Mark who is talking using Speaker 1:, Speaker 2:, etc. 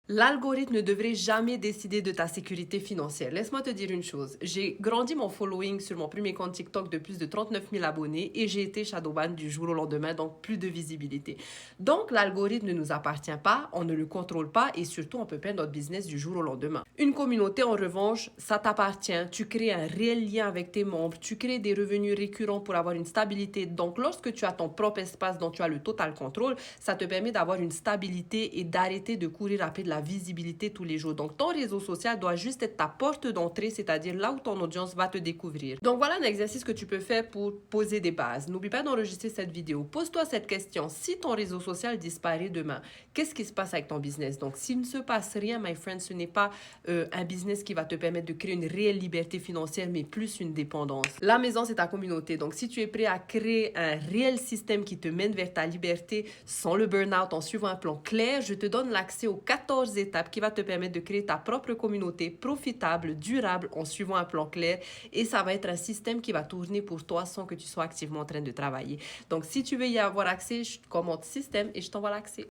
Speaker 1: L'algorithme ne devrait jamais décider de ta sécurité financière. Laisse-moi te dire une chose. J'ai grandi mon following sur mon premier compte TikTok de plus de 39 000 abonnés et j'ai été shadowban du jour au lendemain, donc plus de visibilité. Donc, l'algorithme ne nous appartient pas, on ne le contrôle pas et surtout, on peut perdre notre business du jour au lendemain. Une communauté, en revanche, ça t'appartient. Tu crées un réel lien avec tes membres, tu crées des revenus récurrents pour avoir une stabilité. Donc, lorsque tu as ton propre espace dont tu as le total contrôle, ça te permet d'avoir une stabilité et d'arrêter de courir après de la visibilité tous les jours. Donc, ton réseau social doit juste être ta porte d'entrée, c'est-à-dire là où ton audience va te découvrir. Donc, voilà un exercice que tu peux faire pour poser des bases. N'oublie pas d'enregistrer cette vidéo. Pose-toi cette question. Si ton réseau social disparaît demain, qu'est-ce qui se passe avec ton business? Donc, s'il ne se passe rien, my friend, ce n'est pas un business qui va te permettre de créer une réelle liberté financière, mais plus une dépendance. La maison, c'est ta communauté. Donc, si tu es prêt à créer un réel système qui te mène vers ta liberté sans le burn-out, en suivant un plan clair, je te donne l'accès aux 14 étapes qui va te permettre de créer ta propre communauté profitable, durable, en suivant un plan clair. Et ça va être un système qui va tourner pour toi sans que tu sois activement en train de travailler. Donc, si tu veux y avoir accès, je te commente système et je t'envoie l'accès.